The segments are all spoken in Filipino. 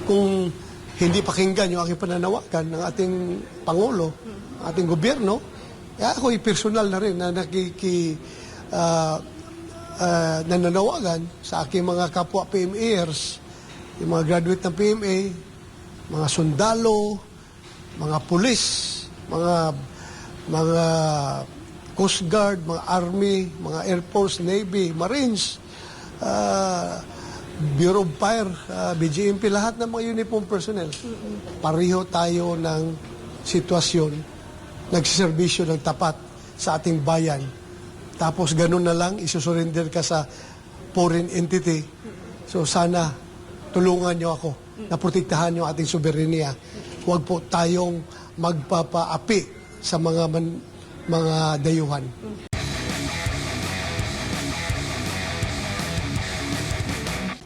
kung hindi pakinggan yung aking pananawagan ng ating Pangulo, ating gobyerno, ako personal na rin na nananawagan sa aking mga kapwa PMAers, yung mga graduate ng PMA, mga sundalo, mga pulis, mga Coast Guard, mga Army, mga Air Force, Navy, Marines, Bureau of Fire, BGMP, lahat ng mga uniform personnel. Pareho tayo ng sitwasyon, nagsiservisyo ng tapat sa ating bayan. Tapos ganun na lang, isusurrender ka sa foreign entity. So sana tulungan nyo ako na protektahan yung ating soberenya. Huwag po tayong magpapaapi sa mga dayuhan.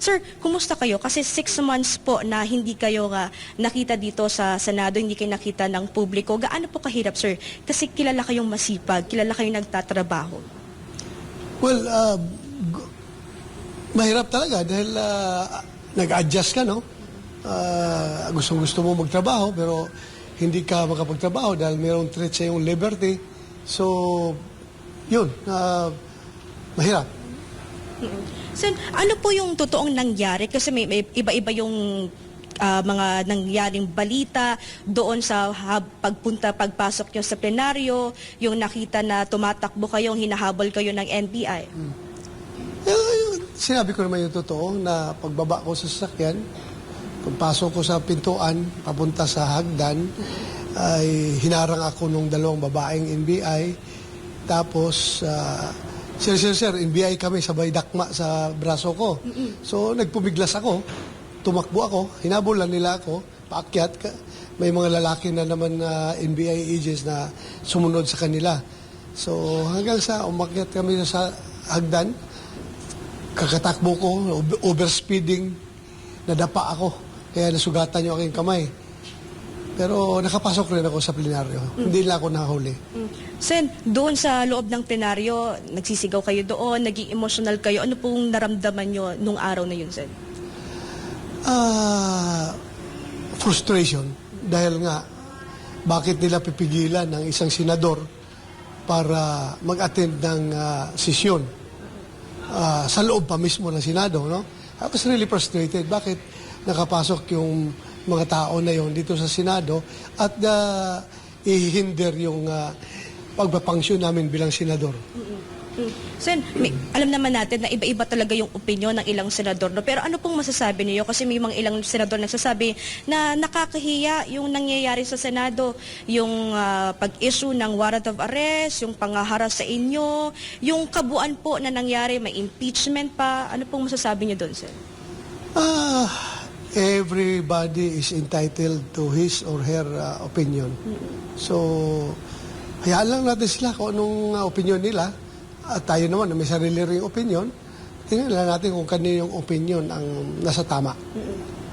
Sir, kumusta kayo? Kasi 6 months po na hindi kayo nakita dito sa Senado, hindi kayo nakita ng publiko. Gaano po kahirap, sir? Kasi kilala kayong masipag, kilala kayong nagtatrabaho. Well, mahirap talaga dahil nag-adjust ka, no? Gusto mo magtrabaho pero hindi ka makapagtrabaho dahil mayroong threat sa iyong liberty. So, yun, mahirap. Sir, ano po yung totoong nangyari? Kasi may iba-iba yung mga nangyaring balita doon sa pagpasok nyo sa plenaryo, yung nakita na tumatakbo kayo, hinahabol kayo ng NBI. Sinabi ko naman yung totoo na pagbaba ko sa sasakyan, pagpasok ko sa pintuan, papunta sa hagdan, ay hinarang ako nung 2 babaeng NBI. Tapos, sir, NBI kami, sabay dakma sa braso ko. So, nagpumiglas ako, tumakbo ako, hinabulan nila ako, paakyat. May mga lalaki na naman na NBI agents na sumunod sa kanila. So, hanggang sa umakyat kami sa hagdan, kakatakbo ko, overspeeding, nadapa ako. Kaya nasugatan yung aking kamay. Pero nakapasok rin ako sa plenaryo. Hindi lang ako nahuli. Sen, doon sa loob ng plenaryo, nagsisigaw kayo doon, naging emotional kayo. Ano pong naramdaman nyo nung araw na yun, Sen? Frustration. Dahil nga, bakit nila pipigilan ng isang senador para mag-attend ng sesyon sa loob pa mismo ng Senado, no? I was really frustrated. Bakit nakapasok yung mga tao na yon dito sa Senado at ihihinder yung pagpapangsyon namin bilang senador. Sen, alam naman natin na iba-iba talaga yung opinion ng ilang senador, no? Pero ano pong masasabi niyo? Kasi may mga ilang senador nagsasabi na nakakahiya yung nangyayari sa Senado, yung pag-issue ng warrant of arrest, yung pangaharas sa inyo, yung kabuuan po na nangyari, may impeachment pa. Ano pong masasabi niyo doon, Sen? Everybody is entitled to his or her opinion. So, hayaan lang natin sila kung anong opinion nila. At tayo naman, may sarili ring opinion. Tingnan lang natin kung kanino yung opinion ang nasa tama.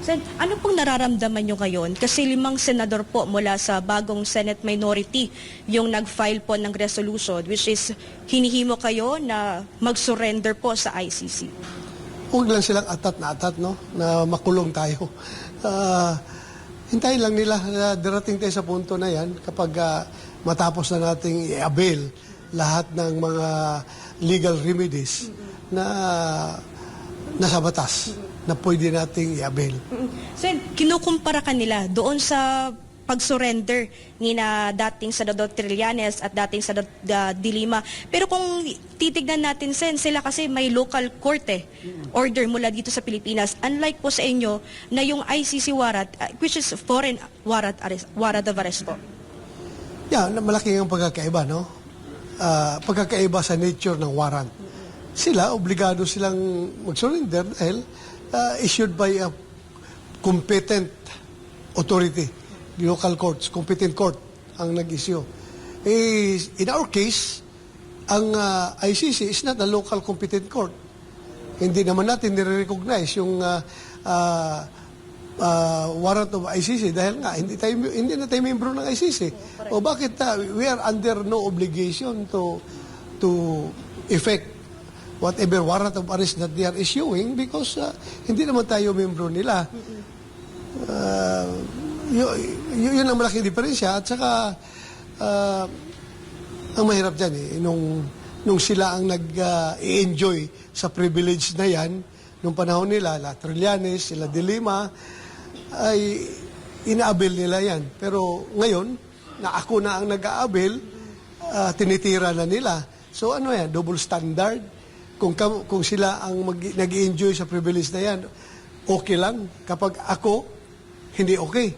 Sen, ano pong nararamdaman nyo ngayon? Kasi 5 senador po mula sa bagong Senate minority yung nag-file po ng resolution, which is hinihimo kayo na mag-surrender po sa ICC. Huwag lang silang atat na atat, no? Na makulong tayo. Hintayin lang nila na darating tayo sa punto na yan kapag matapos na nating i-avail lahat ng mga legal remedies na nasa batas na pwede nating i-avail. Sen, kinukumpara ka nila doon sa pag-surrender ni na dating Senador Trillanes at dating Senador De Lima. Pero kung titignan natin, Sen, sila kasi may local court order mula dito sa Pilipinas. Unlike po sa inyo na yung ICC warrant, which is foreign warrant of arrest po. Yeah, malaki ang pagkakaiba, no? Pagkakaiba sa nature ng warrant. Sila, obligado silang mag-surrender dahil issued by a competent authority. Local courts, competent court ang nag-issue. In our case, ang ICC is not a local competent court. Hindi naman natin nire-recognize yung warrant of ICC dahil nga hindi na tayo membro ng ICC. O bakit we are under no obligation to effect whatever warrant of arrest that they are issuing because hindi naman tayo membro nila. Yun ang malaking diferensya. At saka, ang mahirap dyan nung sila ang nag-i-enjoy sa privilege na yan, nung panahon nila, la Trillanes, sila De Lima, ay inaabil nila yan. Pero ngayon, na ako na ang nag-aabil, tinitira na nila. So ano yan, double standard. Kung sila ang nag-i-enjoy sa privilege na yan, okay lang. Kapag ako, hindi okay.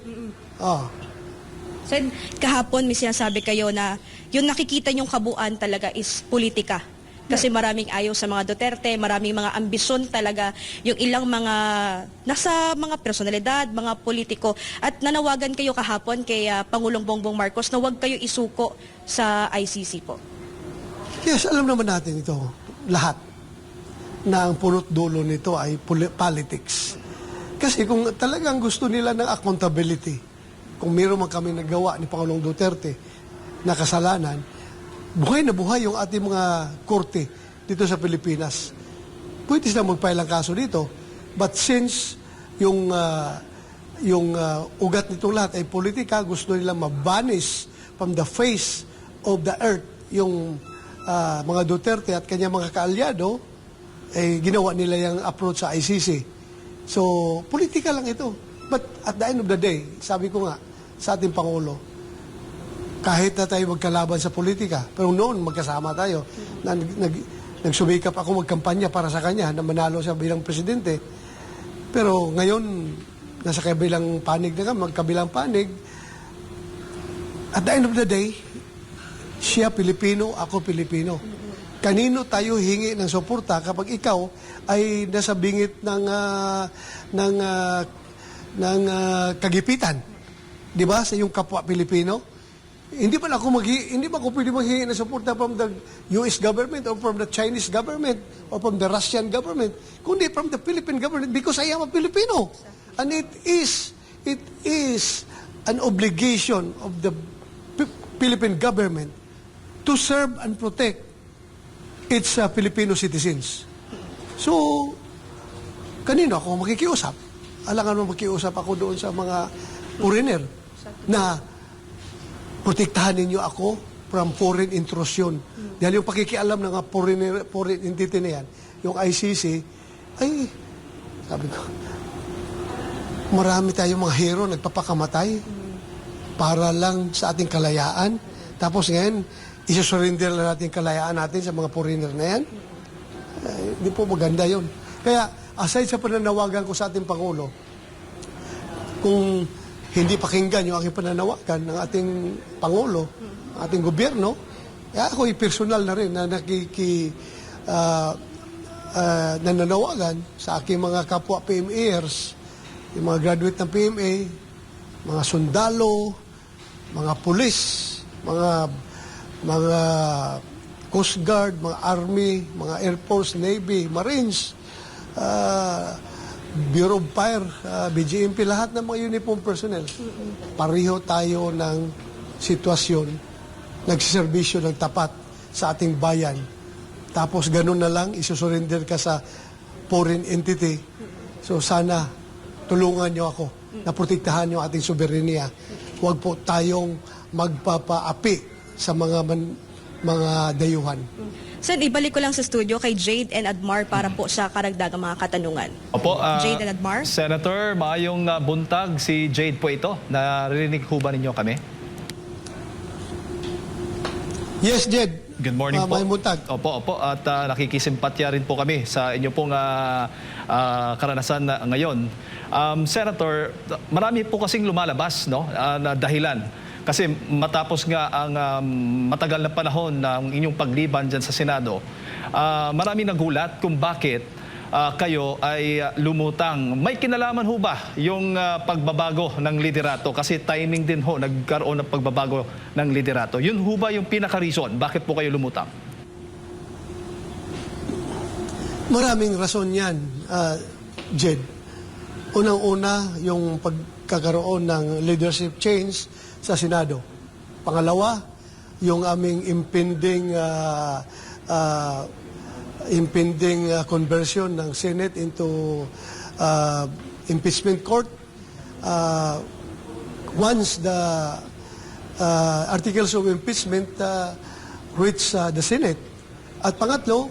Sen, kahapon may sinasabi kayo na yung nakikita nyong kabuuan talaga is politika. Kasi maraming ayaw sa mga Duterte, maraming mga ambisyon talaga, yung ilang mga nasa mga personalidad, mga politiko. At nanawagan kayo kahapon kay Pangulong Bongbong Marcos na huwag kayo isuko sa ICC po. Yes, alam naman natin ito, lahat, na ang punot dulo nito ay politics. Kasi kung talagang gusto nila ng accountability, kung mayroon man kami nagawa ni Pangulong Duterte na kasalanan, buhay na buhay yung ating mga korte dito sa Pilipinas. Pwede sila mag-file ang kaso dito. But since yung ugat nitong lahat ay politika, gusto nila mabanish from the face of the earth yung mga Duterte at kanyang mga kaalyado, eh, ginawa nila yung approach sa ICC. So, politika lang ito. But at the end of the day, sabi ko nga sa ating Pangulo, kahit na tayo magkalaban sa politika, pero noon magkasama tayo, nagsumikap ako magkampanya para sa kanya na manalo siya bilang presidente. Pero ngayon, nasa kabilang panig na kami, magkabilang panig. At the end of the day, siya Pilipino, ako Pilipino. Kanino tayo hingi ng suporta kapag ikaw ay nasa bingit ng kagipitan? Di ba? Sa iyong kapwa Pilipino? Hindi ba ako pwede maghingi ng suporta from the US government or from the Chinese government or from the Russian government, kundi from the Philippine government because I am a Filipino. And it is an obligation of the Philippine government to serve and protect its Filipino citizens. So, kanino ako makikiusap? Alangan mo makikiusap ako doon sa mga foreigner na protektahan ninyo ako from foreign intrusion. Dahil yung pakikialam ng foreign entity na yan, yung ICC, ay, sabi ko, marami tayong mga hero nagpapakamatay para lang sa ating kalayaan. Tapos ngayon, isusurrender na natin kalayaan natin sa mga foreigner na yan. Hindi po maganda yun. Kaya, aside sa pananawagan ko sa ating Pangulo, kung hindi pakinggan yung aking pananawagan ng ating Pangulo, ating gobyerno, ako'y personal na rin na nananawagan sa aking mga kapwa PMAers, yung mga graduate ng PMA, mga sundalo, mga pulis, mga Coast Guard, mga Army, mga Air Force, Navy, Marines, Bureau of Fire, BGMP, lahat ng mga uniform personnel. Pareho tayo ng sitwasyon, nagsiservisyo ng tapat sa ating bayan. Tapos ganun na lang, isusurrender ka sa foreign entity. So sana tulungan nyo ako na protektahan yung ating soberenya. Huwag po tayong magpapaapi sa mga dayuhan. Sen, ibalik ko lang sa studio kay Jade and Admar para po sa karagdagang mga katanungan. Opo, Jade and Admar? Senator, maayong buntag si Jade po ito. Narinig ho ba ninyo kami? Yes, Jed. Good morning po. May buntag. Opo. At nakikisimpatya rin po kami sa inyo pong karanasan ngayon. Senator, marami po kasing lumalabas na dahilan. Kasi matapos nga ang matagal na panahon ng inyong pagliban dyan sa Senado, marami nagulat kung bakit kayo ay lumutang. May kinalaman ho ba yung pagbabago ng liderato? Kasi timing din ho, nagkaroon ng pagbabago ng liderato. Yun ho ba yung pinaka-reason? Bakit po kayo lumutang? Maraming rason yan, Jed. Unang-una, yung pagkakaroon ng leadership change sa Senado. Pangalawa, yung aming impending conversion ng Senate into impeachment court. once the articles of impeachment reach the Senate. At pangatlo,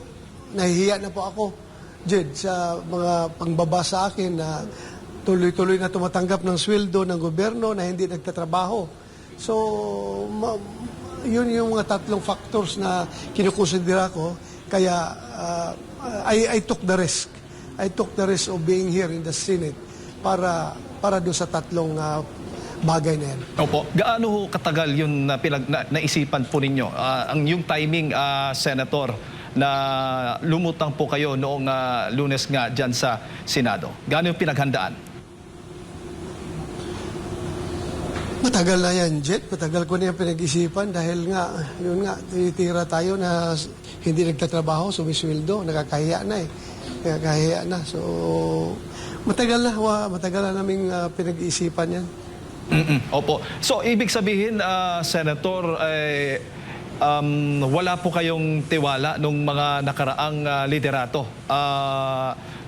nahihiya na po ako, Jed, sa mga pangbaba sa akin na tuloy-tuloy na tumatanggap ng sweldo ng gobyerno na hindi nagtatrabaho. So, yun yung mga tatlong factors na kinukonsidera ko. Kaya, I took the risk. I took the risk of being here in the Senate para doon sa tatlong bagay na yan. Opo. Gaano ho katagal yung naisipan po ninyo? Yung timing, Senator, na lumutang po kayo noong Lunes nga dyan sa Senado. Gaano yung pinaghandaan? Matagal na yan, Jet. Matagal ko na yung pinag-isipan dahil nga, yun nga, tinitira tayo na hindi nagtatrabaho, sumisweldo, nakakahiya na eh. Nakakahiya na. So, matagal na naming pinag-iisipan yan. Opo. So, ibig sabihin, Senator, wala po kayong tiwala nung mga nakaraang liderato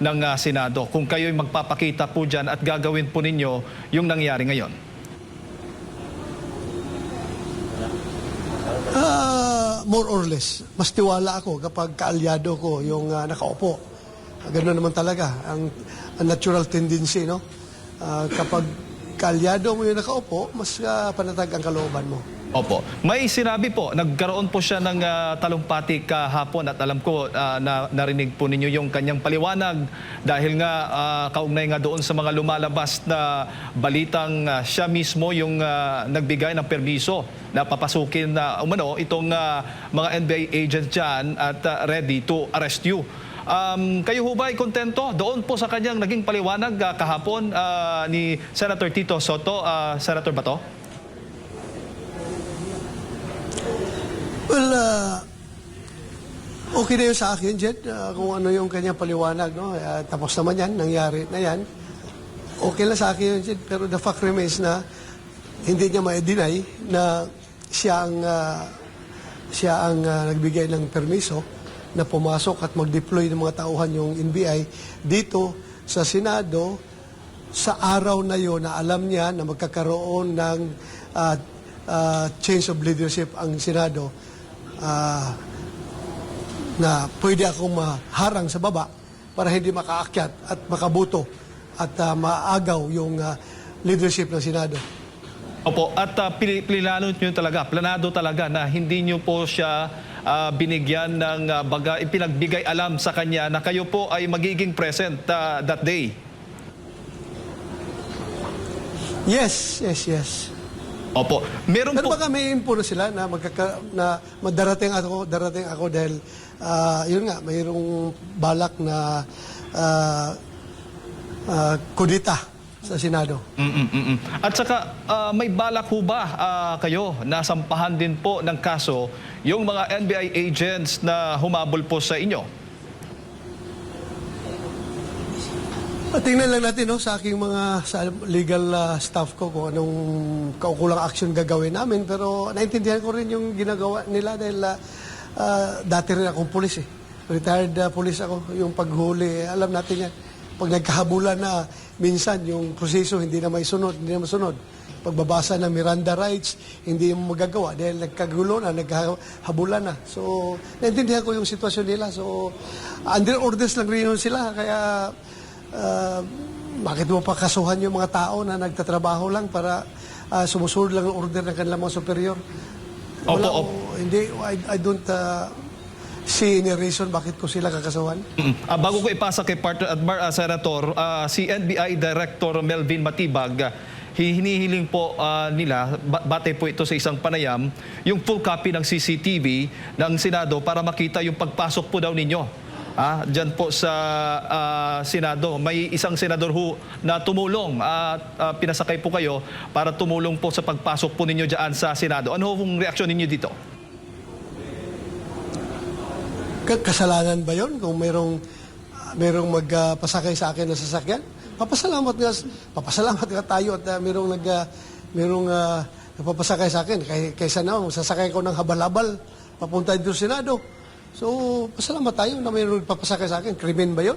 ng Senado. Kung kayo'y magpapakita po dyan at gagawin po ninyo yung nangyari ngayon. More or less. Mas tiwala ako kapag kaalyado ko yung nakaupo. Ganoon naman talaga. Ang natural tendency, no? Kapag kaalyado mo yung nakaupo, mas panatag ang kalooban mo. Opo. May sinabi po, nagkaroon po siya ng talumpati kahapon at alam ko narinig po ninyo yung kanyang paliwanag dahil nga kaugnay nga doon sa mga lumalabas na balitang siya mismo yung nagbigay ng permiso na papasukin na umano itong mga NBA agents dyan at ready to arrest you. Kayo ho ba ay kontento doon po sa kanyang naging paliwanag kahapon ni Senator Tito Soto, Senator Bato? Well, okay na yun sa akin, Jed, kung ano yung kanyang paliwanag. No? Tapos naman yan, nangyari na yan. Okay lang sa akin yun, Jed, pero the fact remains na hindi niya ma-deny na siya ang nagbigay ng permiso na pumasok at mag-deploy ng mga tauhan yung NBI dito sa Senado sa araw na yun na alam niya na magkakaroon ng change of leadership ang Senado. Na pwede akong maharang sa baba para hindi makaakyat at makabuto at maagaw yung leadership ng Senado. Opo, at planado talaga na hindi nyo po siya binigyan ng ipinagbigay alam sa kanya na kayo po ay magiging present that day. Yes. Opo. Meron pero po... baka may info na sila na darating ako dahil yun nga, mayroong balak na kudita sa Senado. At saka may balak ho ba kayo na sampahan din po ng kaso yung mga NBI agents na humabol po sa inyo? Tingnan lang natin sa aking mga legal staff ko kung anong kaukulang action gagawin namin. Pero naintindihan ko rin yung ginagawa nila dahil dati rin akong pulis eh. Retired police ako. Yung paghuli, alam natin yan. Pag nagkahabulan na minsan yung proseso hindi na masunod. Pagbabasa ng Miranda rights, hindi mo magagawa dahil nagkagulo na, nagkahabulan na. So, naintindihan ko yung sitwasyon nila. So, under orders lang rin yun sila. Kaya... bakit mo pa kasuhan yung mga tao na nagtatrabaho lang para sumusunod lang ang order ng kanilang mga superior? Opo. Hindi, I don't see any reason bakit ko sila kakasuhan. Bago ko ipasa kay partner Senator, si NBI Director Melvin Matibag, hinihiling po nila, batay po ito sa isang panayam, yung full copy ng CCTV ng Senado para makita yung pagpasok po daw ninyo. Diyan po sa Senado, may isang senador na tumulong at pinasakay po kayo para tumulong po sa pagpasok po ninyo diyan sa Senado. Ano pong reaksyon ninyo dito? Kasalanan ba yon kung merong magpasakay sa akin na sasakyan? Papasalamat nga tayo at merong nagpapasakay sa akin kaysa naman sasakay ko ng habal-habal papunta dito sa Senado. So, pasalamat tayo na mayroon nagpapasakay sa akin. Krimen ba yun?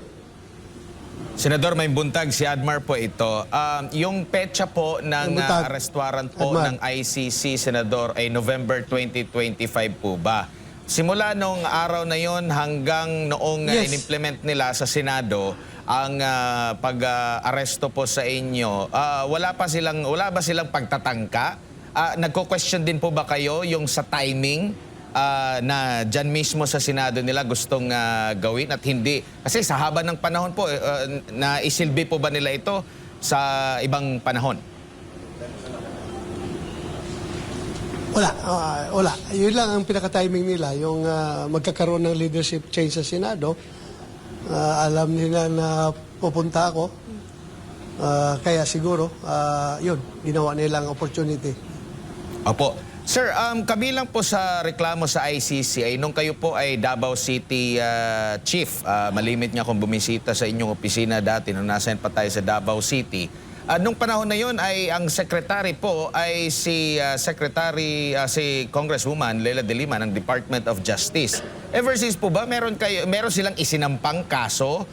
Senador, may buntag, si Admar po ito. Yung petsa po ng May buntag. arrest warrant po Admar. ng ICC, Senador, ay November 2025 po ba? Simula nung araw na yon hanggang noong Yes. in-implement nila sa Senado ang pag-aresto po sa inyo, wala ba silang pagtatangka? Nagko-question din po ba kayo yung sa timing na dyan mismo sa Senado nila gustong gawin at hindi? Kasi sa haba ng panahon po, naisilbi po ba nila ito sa ibang panahon? Wala. Yun lang ang pinaka-timing nila, yung magkakaroon ng leadership change sa Senado. Alam nila na pupunta ako. Kaya siguro, yun, ginawa nilang opportunity. Opo. Sir, kabilang po sa reklamo sa ICC ay nung kayo po ay Davao City Chief, malimit nga kung bumisita sa inyong opisina dati nung nasan pa tayo sa Davao City. Nung panahon na yon ay ang secretary po ay si Congresswoman Leila de Lima ng Department of Justice. Ever since po ba meron silang isinampang kaso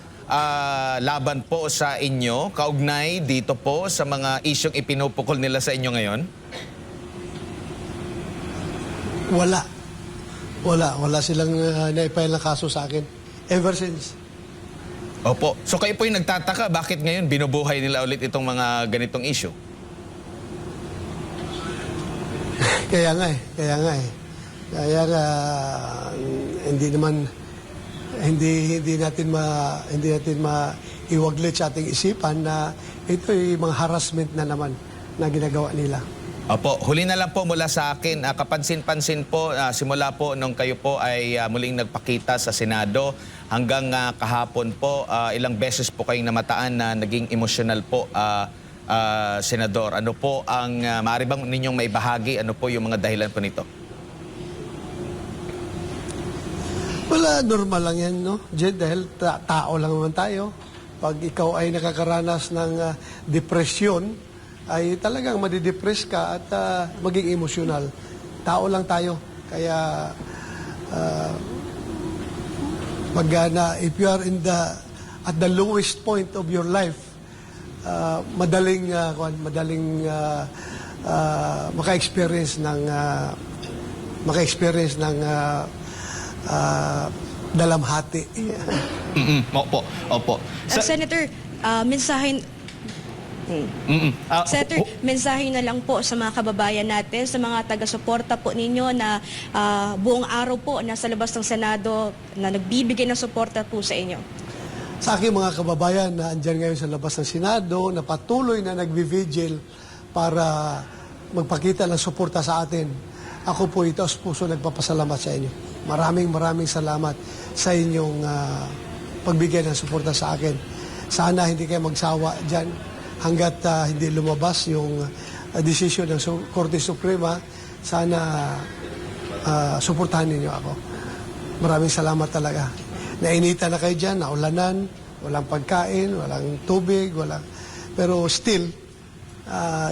laban po sa inyo kaugnay dito po sa mga isyong ipinupukol nila sa inyo ngayon? Wala silang naipile na kaso sa akin. Ever since. Opo. So kayo po yung nagtataka, bakit ngayon binubuhay nila ulit itong mga ganitong issue? Kaya nga eh. Kaya nga, hindi natin maiwaglit sa ating isipan na ito ay mga harassment na naman na ginagawa nila. Opo, huli na lang po mula sa akin, kapansin-pansin po, simula po nung kayo po ay muling nagpakita sa Senado hanggang kahapon po, ilang beses po kayong namataan na naging emosyonal po, Senador. Ano po ang, maaari bang ninyong maibahagi, ano po yung mga dahilan po nito? Wala, normal lang yan, no? Jed, dahil tao lang naman tayo. Pag ikaw ay nakakaranas ng depresyon, ay talagang madidepress ka at maging emosyonal. Tao lang tayo. Kaya if you are at the lowest point of your life, madaling maka-experience ng dalamhati. Opo. Senator, mensahe Senator, mensahe na lang po sa mga kababayan natin, sa mga taga-suporta po ninyo na buong araw po nasa labas ng Senado na nagbibigay ng suporta po sa inyo. Sa aking mga kababayan na andyan ngayon sa labas ng Senado, na patuloy na nagvi-vigil para magpakita ng suporta sa atin, ako po ito sa puso nagpapasalamat sa inyo. Maraming salamat sa inyong pagbigay ng suporta sa akin. Sana hindi kayo magsawa dyan hanggat hindi lumabas yung desisyon ng Korte Suprema. Sana suportahan ninyo ako. Maraming salamat talaga. Nainitan na kayo dyan, naulanan, walang pagkain, walang tubig, pero still,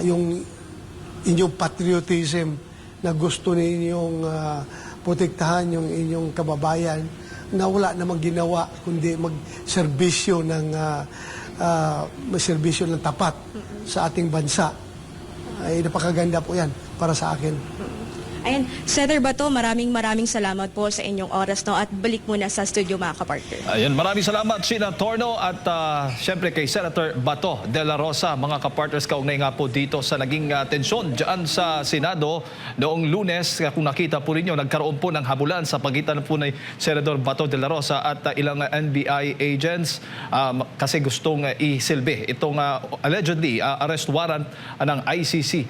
yung inyong patriotism na gusto ninyong protektahan yung inyong kababayan na wala namang ginawa kundi magserbisyo ng tapat sa ating bansa. Ay napakaganda po yan para sa akin. Ayan, Senator Bato, maraming salamat po sa inyong oras, no? At balik muna sa studio, mga kapartner. Ayun, maraming salamat, Sheena Torno, at syempre kay Senator Bato de la Rosa. Mga kapartners, kaugnay nga po dito sa naging tensyon dyan sa Senado noong Lunes. Kung nakita po ninyo, nagkaroon po ng habulan sa pagitan po ni Senator Bato de la Rosa at ilang NBI agents kasi gustong isilbi itong allegedly arrest warrant ng ICC.